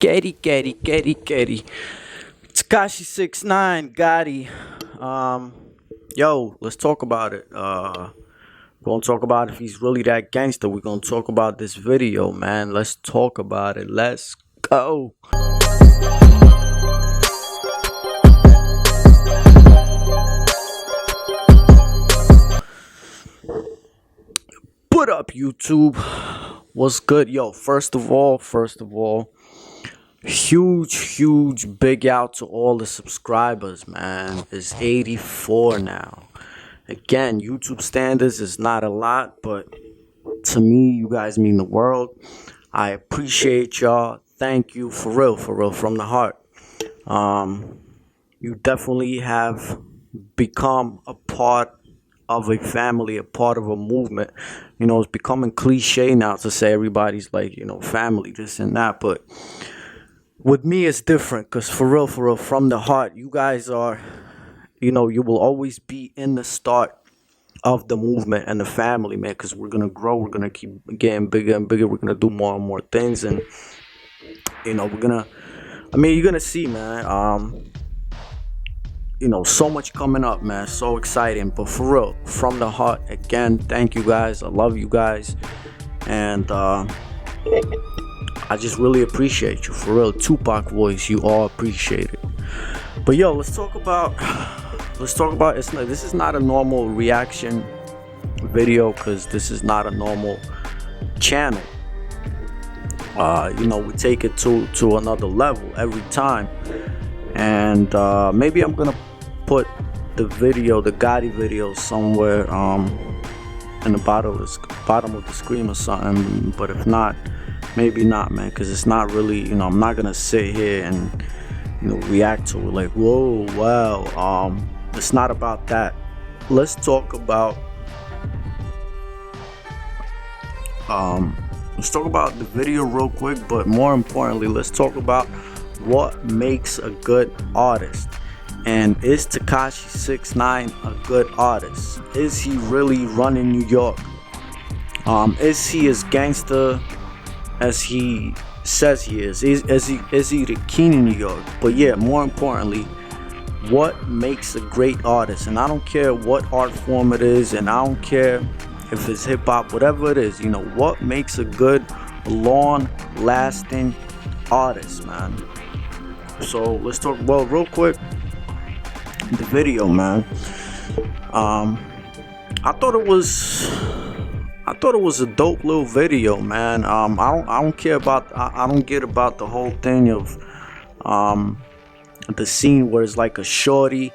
Getty. Takashi 6ix9ine Gotti. Let's talk about it. We're gonna talk about if he's really that gangster. We're gonna talk about this video, man. Let's talk about it. Let's go. What up, YouTube? What's good? First of all, huge big out to all the subscribers, man. It's 84 now. Again, YouTube standards is not a lot, but to me, you guys mean the world. I appreciate y'all. Thank you for real, from the heart. You definitely have become a part of a family, a part of a movement. It's becoming cliche now to say everybody's like, family, this and that. But with me, it's different because for real, from the heart, you guys are, you will always be in the start of the movement and the family, man, because we're going to grow. We're going to keep getting bigger and bigger. We're going to do more and more things. And, you're going to see, man, so much coming up, man. So exciting. But for real, from the heart, again, thank you guys. I love you guys. And I just really appreciate you. For real, Tupac voice, you all appreciate it. But let's talk about this is not a normal reaction video because this is not a normal channel. We take it to another level every time. And maybe I'm gonna put the Gotti video somewhere in the bottom of the screen or something. But if not, maybe not, man, because it's not really, I'm not gonna sit here and react to it like, whoa, wow. It's not about that. Let's talk about the video real quick, but more importantly, let's talk about what makes a good artist. And is Takashi 6ix9ine a good artist? Is he really running New York? Is he as gangster as he says he is? Is he the king of New York? But more importantly, what makes a great artist? And I don't care what art form it is, and I don't care if it's hip hop, whatever it is. What makes a good, long-lasting artist, man? So let's talk real quick. The video, man. I thought it was a dope little video, man. I don't care about. I don't get about the whole thing of the scene where it's like a shorty,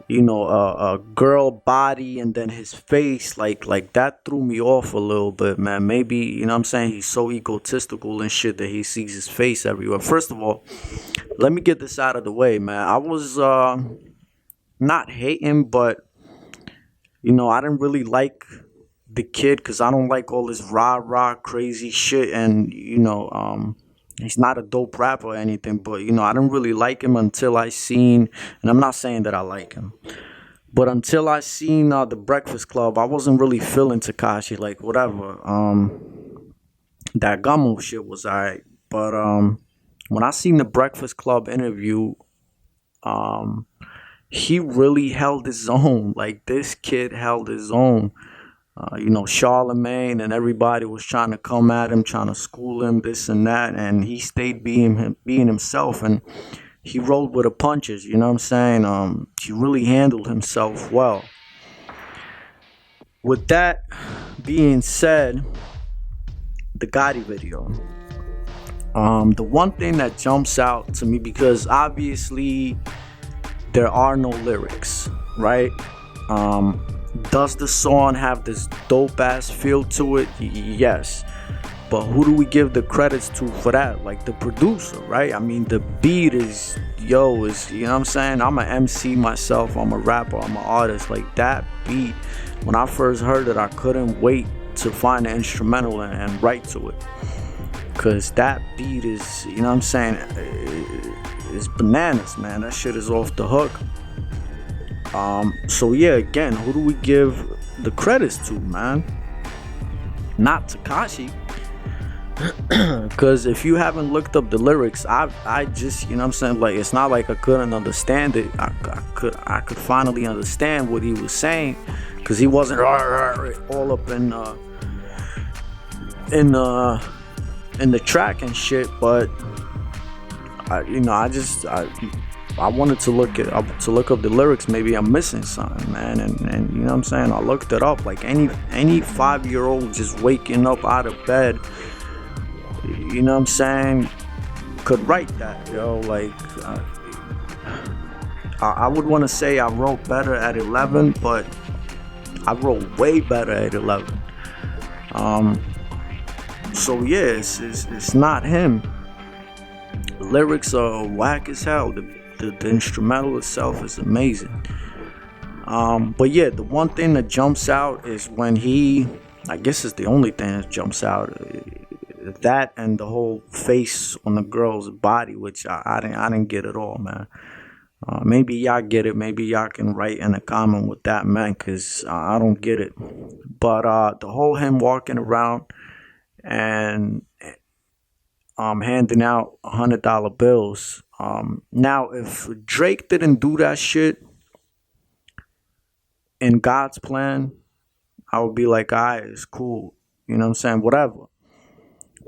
a girl body, and then his face, like that threw me off a little bit, man. Maybe what I'm saying, he's so egotistical and shit that he sees his face everywhere. First of all, let me get this out of the way, man. I was not hating, but I didn't really like the kid because I don't like all this rah crazy shit, and he's not a dope rapper or anything, but I didn't really like him until I seen, and I'm not saying that I like him, but until I seen the Breakfast Club, I wasn't really feeling Takashi, like whatever. That Gummo shit was alright, but when I seen the Breakfast Club interview, he really held his own. Like, this kid held his own. Charlemagne and everybody was trying to come at him, trying to school him, this and that, and he stayed being himself, and he rolled with the punches. You know what I'm saying? He really handled himself well. With that being said, the Gotti video. The one thing that jumps out to me, because obviously there are no lyrics, right? Does the song have this dope ass feel to it? Yes. But who do we give the credits to for that? Like the producer, right? I mean, the beat is, you know what I'm saying? I'm an MC myself. I'm a rapper. I'm an artist. Like, that beat, when I first heard it, I couldn't wait to find the instrumental and write to it. Because that beat is, you know what I'm saying? It's bananas, man. That shit is off the hook. So again, who do we give the credits to, man? Not Takashi. Because if you haven't looked up the lyrics, I just, you know what I'm saying, like, it's not like I couldn't understand it. I could finally understand what he was saying, because he wasn't all up in the track and shit. But I wanted to look up the lyrics. Maybe I'm missing something, man. And you know what I'm saying, I looked it up. Like any 5-year-old just waking up out of bed, you know what I'm saying, could write that, yo. Like I would want to say I wrote better at 11, but I wrote way better at 11. So yeah, it's not him. The lyrics are whack as hell. The instrumental itself is amazing. But yeah, the one thing that jumps out is when I guess it's the only thing that jumps out, that and the whole face on the girl's body, which I didn't get at all, man. Maybe y'all get it. Maybe y'all can write in a comment what that meant, because I don't get it. But the whole him walking around and handing out $100 bills. Now, if Drake didn't do that shit in God's plan, I would be like, alright, it's cool. You know what I'm saying? Whatever.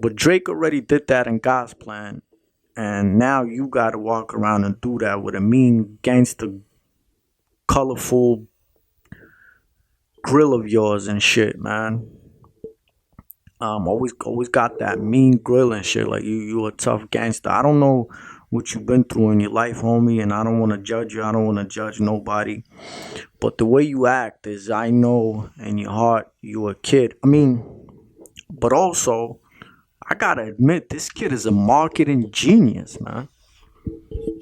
But Drake already did that in God's plan. And now you gotta walk around and do that with a mean gangster, colorful grill of yours and shit, man. Always got that mean grill and shit. Like you a tough gangster. I don't know what you've been through in your life, homie, and I don't want to judge you. I don't want to judge nobody. But the way you act is, I know in your heart you're a kid. I mean, but also, I gotta admit, this kid is a marketing genius, man.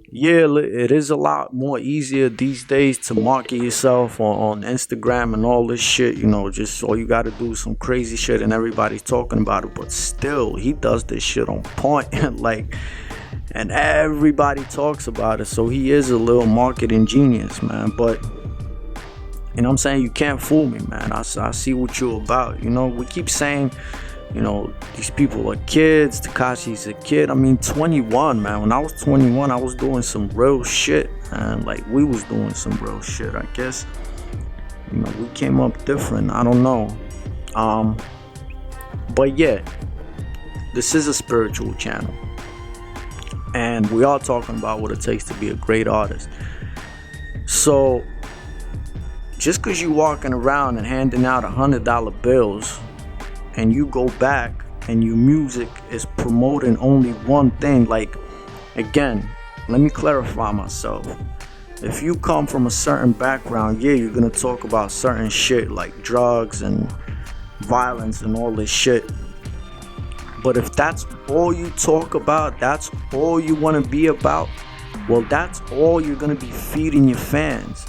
Yeah, it is a lot more easier these days to market yourself on Instagram and all this shit. You know, just all you gotta do is some crazy shit and everybody's talking about it. But still, he does this shit on point. Like, and everybody talks about it. So he is a little marketing genius, man. But, you know what I'm saying? You can't fool me, man. I see what you're about. You know, we keep saying, you know, these people are kids. Tekashi's a kid. I mean, 21, man. When I was 21, I was doing some real shit, man. Like, we was doing some real shit, I guess. You know, we came up different. I don't know. But yeah, this is a spiritual channel. And we are talking about what it takes to be a great artist. So, just because you walking around and handing out $100 bills, and you go back and your music is promoting only one thing, like, again, let me clarify myself. If you come from a certain background, yeah, you're gonna talk about certain shit like drugs and violence and all this shit. But if that's all you talk about, that's all you want to be about, well, that's all you're gonna be feeding your fans,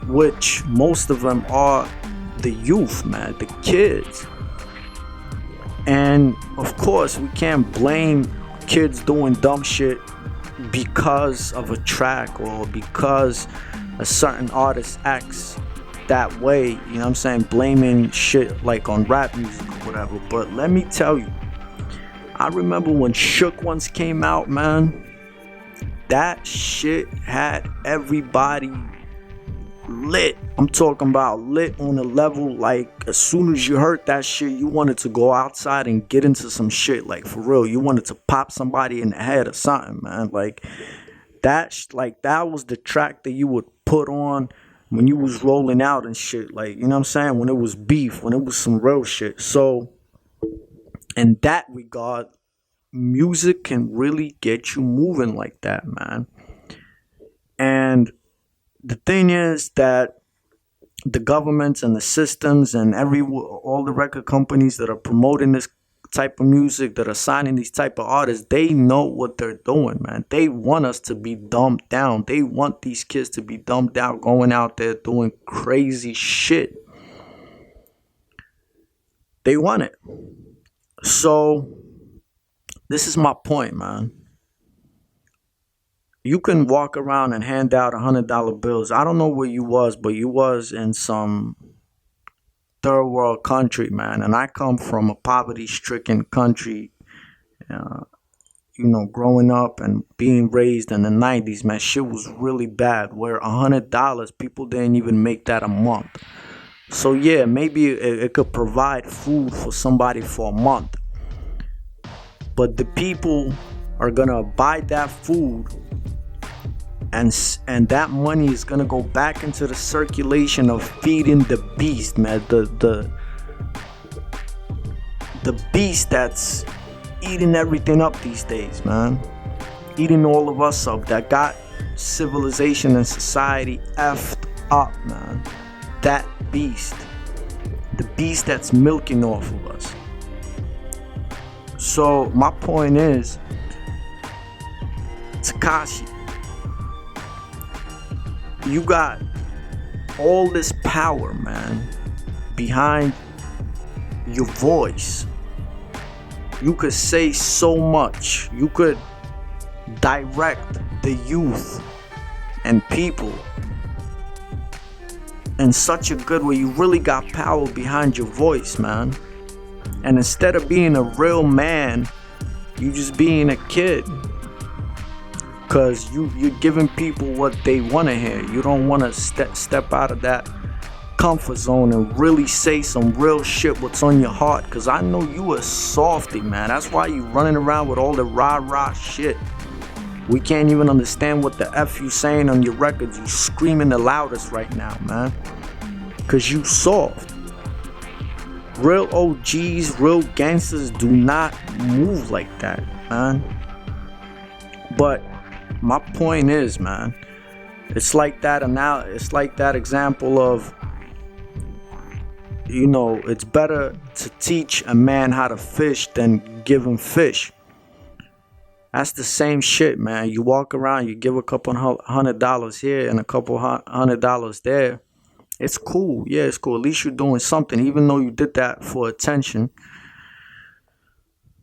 which most of them are the youth, man, the kids. And of course, we can't blame kids doing dumb shit because of a track or because a certain artist acts that way. You know what I'm saying? Blaming shit like on rap music or whatever. But let me tell you, I remember when 6ix9ine came out, man. That shit had everybody lit. I'm talking about lit on a level, like, as soon as you heard that shit, you wanted to go outside and get into some shit, like, for real. You wanted to pop somebody in the head or something, man. Like, that was the track that you would put on when you was rolling out and shit. Like, you know what I'm saying? When it was beef, when it was some real shit. So, in that regard, music can really get you moving like that, man. And the thing is that the governments and the systems and all the record companies that are promoting this type of music, that are signing these type of artists, they know what they're doing, man. They want us to be dumbed down. They want these kids to be dumbed down, going out there doing crazy shit. They want it. So, this is my point, man. You can walk around and hand out $100 bills. I don't know where you was, but you was in some third world country, man, and I come from a poverty-stricken country. Growing up and being raised in the 90s, man, shit was really bad. Where $100, people didn't even make that a month. So yeah, maybe it could provide food for somebody for a month. But the people are gonna buy that food, and that money is gonna go back into the circulation of feeding the beast, man. The beast that's eating everything up these days, man. Eating all of us up, that got civilization and society effed up, man. That beast. The beast that's milking off of us. So my point is, Tekashi, you got all this power, man, behind your voice. You could say so much. You could direct the youth and people in such a good way. You really got power behind your voice, man. And instead of being a real man, you just being a kid. Cause you're giving people what they want to hear. You don't want to step out of that comfort zone and really say some real shit, what's on your heart. Cause I know you a softy, man. That's why you running around with all the rah-rah shit. We can't even understand what the F you saying on your records. You screaming the loudest right now, man. Cause you soft. Real OGs, real gangsters do not move like that, man. But my point is, man, it's like that example of, it's better to teach a man how to fish than give him fish. That's the same shit, man. You walk around, you give a couple $100 here and a couple $100 there. It's cool. Yeah, it's cool. At least you're doing something, even though you did that for attention.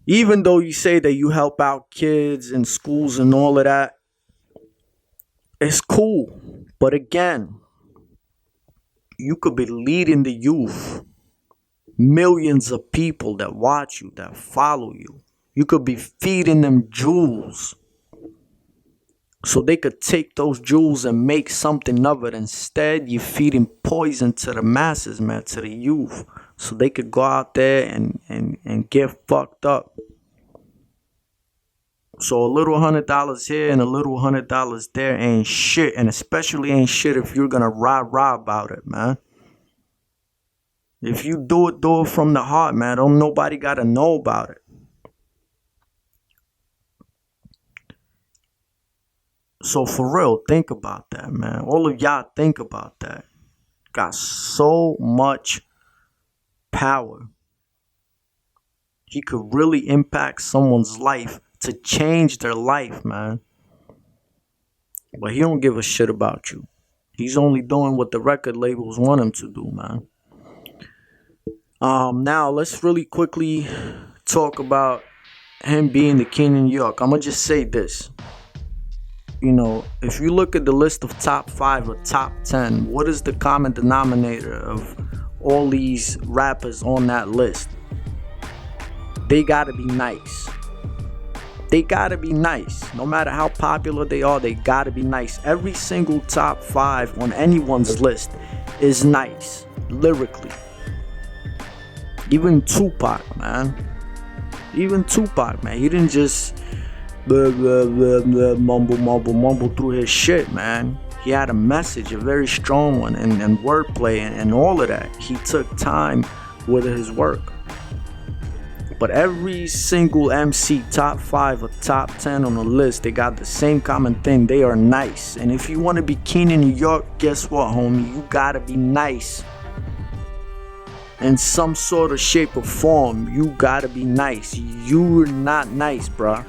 Even though you say that you help out kids in schools and all of that. It's cool. But again, you could be leading the youth. Millions of people that watch you, that follow you. You could be feeding them jewels. So they could take those jewels and make something of it. Instead, you're feeding poison to the masses, man, to the youth. So they could go out there and get fucked up. So a little $100 here and a little $100 there ain't shit. And especially ain't shit if you're gonna rah-rah about it, man. If you do it from the heart, man. Don't nobody gotta know about it. So for real, think about that, man. All of y'all think about that. Got so much power. He could really impact someone's life to change their life, man. But he don't give a shit about you. He's only doing what the record labels want him to do, man. Now let's really quickly talk about him being the king in New York. I'm gonna just say this. If you look at the list of top 5 or top 10, what is the common denominator of all these rappers on that list? They gotta be nice. They gotta be nice. No matter how popular they are, they gotta be nice. Every single top 5 on anyone's list is nice, lyrically. Even Tupac, man. He didn't just mumble through his shit, man. He had a message, a very strong one, and wordplay and all of that. He took time with his work. But every single MC, top 5 or top 10 on the list, they got the same common thing. They are nice. And if you want to be king in New York, guess what, homie? You gotta be nice. In some sort of shape or form, you gotta be nice. You're not nice, bruh.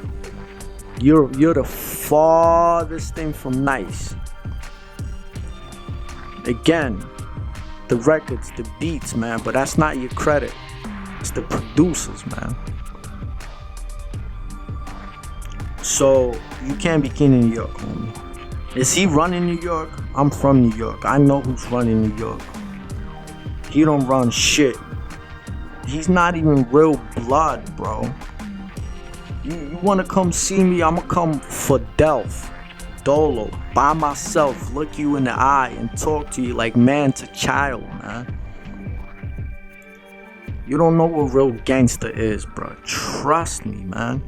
You're the farthest thing from nice. Again, the records, the beats, man, but that's not your credit. It's the producers, man. So you can't be king in New York, homie. Is he running New York? I'm from New York. I know who's running New York. He don't run shit. He's not even real blood, bro. You wanna come see me? I'ma come for Delph, Dolo, by myself, look you in the eye and talk to you like man to child, man. You don't know what real gangster is, bro. Trust me, man.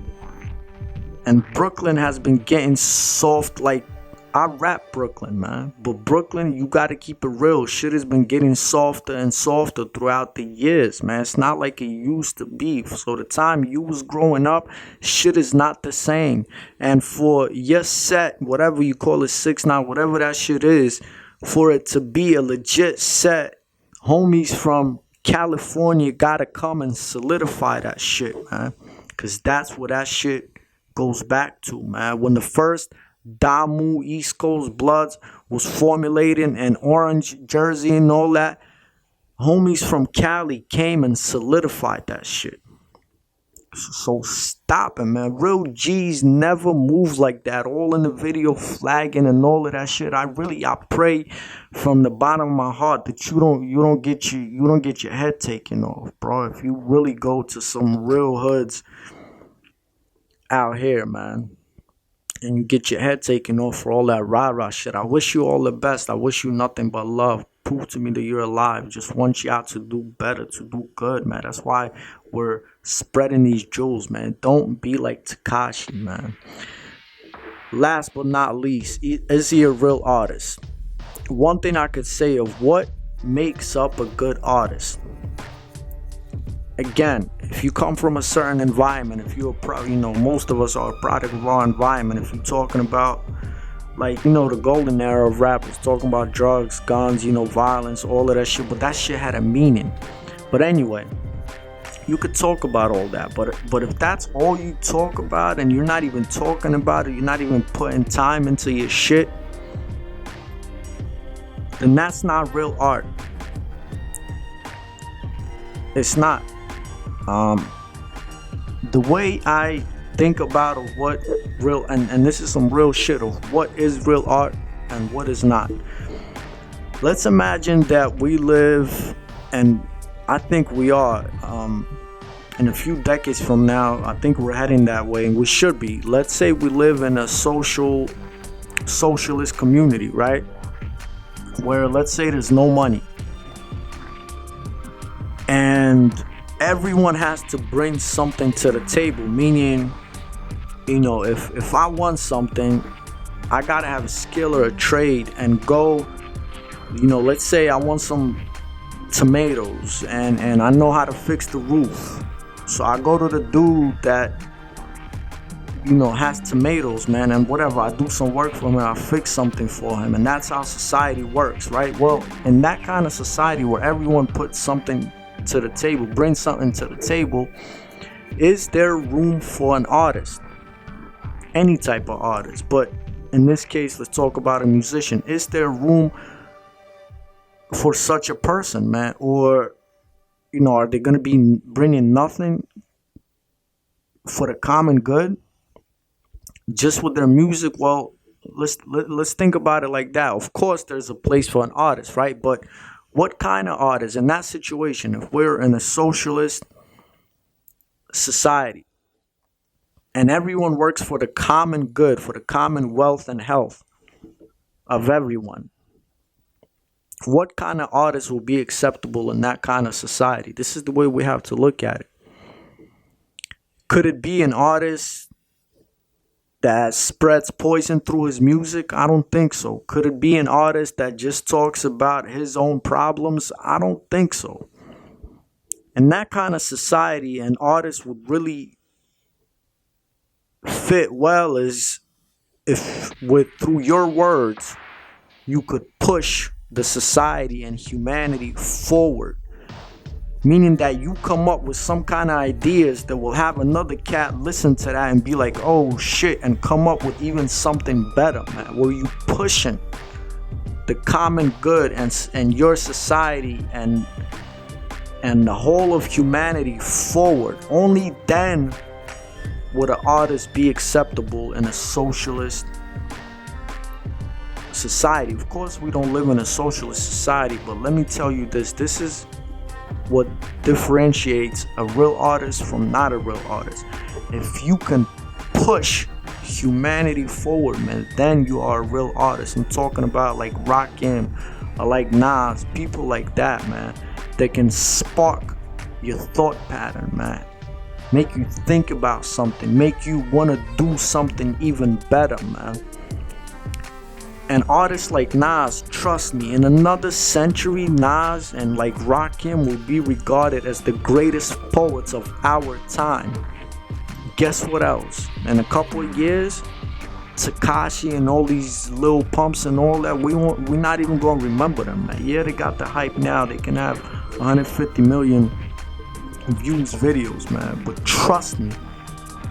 And Brooklyn has been getting soft. Like, I rap Brooklyn, man. But Brooklyn, you gotta keep it real. Shit has been getting softer and softer throughout the years, man. It's not like it used to be. So the time you was growing up, shit is not the same. And for your set, whatever you call it, 6ix9ine, whatever that shit is, for it to be a legit set, homies from California gotta come and solidify that shit, man. Cause that's what that shit goes back to, man. When the first Damu East Coast Bloods was formulating and Orange Jersey and all that, homies from Cali came and solidified that shit. So stop it, man. Real G's never move like that. All in the video flagging and all of that shit. I pray from the bottom of my heart that you don't get your head taken off, bro. If you really go to some real hoods out here, man, and you get your head taken off for all that rah-rah shit, I wish you all the best. I wish you nothing but love. Prove to me that you're alive. Just want you out to do better, to do good, man. That's why we're spreading these jewels, man. Don't be like Tekashi, man. Last but not least, is he a real artist? One thing I could say of what makes up a good artist. Again, if you come from a certain environment, if you're most of us are a product of our environment. If you're talking about, like, the golden era of rappers, talking about drugs, guns, violence, all of that shit, but that shit had a meaning. But anyway, you could talk about all that, but if that's all you talk about and you're not even talking about it, you're not even putting time into your shit, then that's not real art. It's not. The way I think about of what real, and this is some real shit, of what is real art and what is not. Let's imagine that we live, and I think we are, in a few decades from now, I think we're heading that way, and we should be. Let's say we live in a socialist community, right? Where, let's say, there's no money, and everyone has to bring something to the table, meaning, if I want something, I gotta have a skill or a trade and go, let's say I want some tomatoes and I know how to fix the roof. So I go to the dude that, has tomatoes, man, and whatever, I do some work for him and I fix something for him. And that's how society works, right? Well, in that kind of society where everyone puts something to the table, bring something to the table, is there room for an artist? Any type of artist, but in this case, let's talk about a musician. Is there room for such a person, man? Or, are they going to be bringing nothing for the common good just with their music? Well, let's think about it like that. Of course, there's a place for an artist, right? But what kind of artist in that situation? If we're in a socialist society and everyone works for the common good, for the common wealth and health of everyone, what kind of artist will be acceptable in that kind of society? This is the way we have to look at it. Could it be an artist that spreads poison through his music? I don't think so. Could it be an artist that just talks about his own problems? I don't think so. In that kind of society, an artist would really fit well is if through your words you could push the society and humanity forward. Meaning that you come up with some kind of ideas that will have another cat listen to that and be like, oh shit, and come up with even something better, man. Where you pushing the common good and your society and the whole of humanity forward. Only then would an artist be acceptable in a socialist society. Of course, we don't live in a socialist society, but let me tell you this. This is what differentiates a real artist from not a real artist. If you can push humanity forward, man, then you are a real artist. I'm talking about like Rakim or like Nas, people like that, man, that can spark your thought pattern, man, make you think about something, make you want to do something even better, man. And artists like Nas, trust me, in another century, Nas and like Rakim will be regarded as the greatest poets of our time. Guess what else? In a couple of years, Tekashi and all these Lil Pumps and all that, we're not even gonna remember them, man. Yeah, they got the hype now. They can have 150 million views videos, man. But trust me,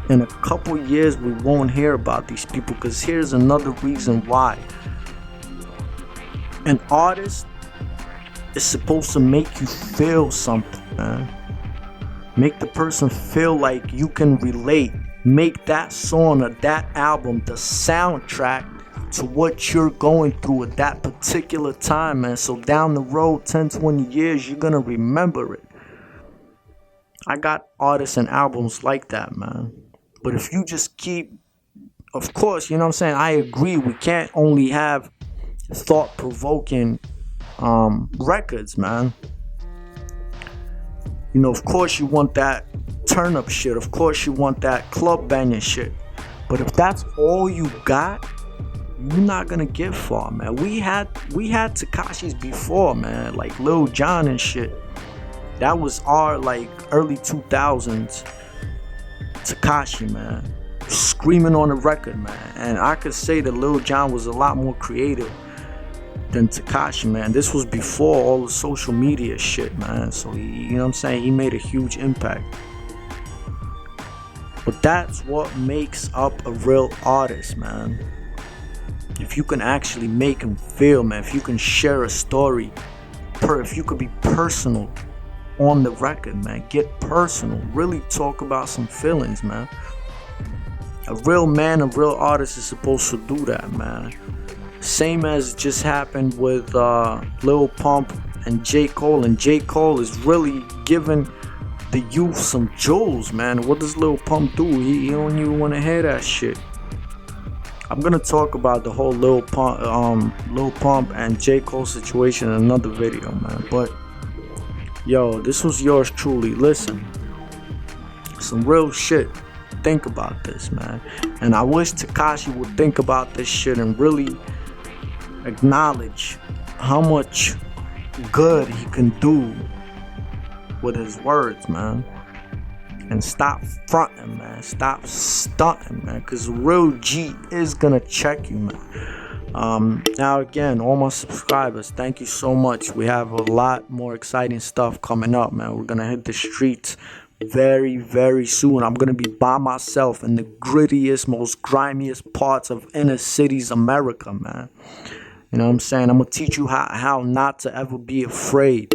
in a couple of years, we won't hear about these people. Because here's another reason why. An artist is supposed to make you feel something, man. Make the person feel like you can relate. Make that song or that album the soundtrack to what you're going through at that particular time, man. So down the road, 10, 20 years, you're gonna remember it. I got artists and albums like that, man. But if you just keep, of course, you know what I'm saying? I agree, we can't only have thought-provoking records, man. You know, of course you want that turn-up shit. Of course you want that club banging shit. But if that's all you got, you're not gonna get far, man. We had Tekashi's before, man, like Lil Jon and shit. That was our like early 2000s Tekashi, man, screaming on the record, man. And I could say that Lil Jon was a lot more creative than Tekashi, man. This was before all the social media shit, man. So he, you know what I'm saying, he made a huge impact. But that's what makes up a real artist, man. If you can actually make him feel, man. If you can share a story, if you could be personal on the record, man. Get personal. Really talk about some feelings, man. A real man, a real artist is supposed to do that, man. Same as just happened with Lil Pump and J. Cole. And J. Cole is really giving the youth some jewels, man. What does Lil Pump do? He don't even want to hear that shit. I'm gonna talk about the whole Lil Pump and J. Cole situation in another video, man. But yo, this was yours truly. Listen, some real shit. Think about this, man. And I wish Tekashi would think about this shit and really acknowledge how much good he can do with his words, man. And stop fronting, man. Stop stunting, man. Because a real G is gonna check you, man. Now again, all my subscribers, thank you so much. We have a lot more exciting stuff coming up, man. We're gonna hit the streets very, very soon. I'm gonna be by myself in the grittiest, most grimiest parts of inner cities America, man. You know what I'm saying? I'm gonna teach you how not to ever be afraid.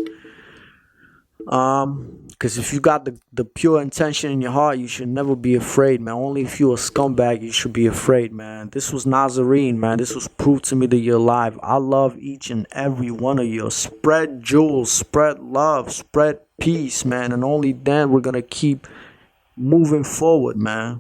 Because if you got the pure intention in your heart, you should never be afraid, man. Only if you're a scumbag, you should be afraid, man. This was NazareN, man. This was proof to me that you're alive. I love each and every one of you. Spread jewels, spread love, spread peace, man. And only then we're gonna keep moving forward, man.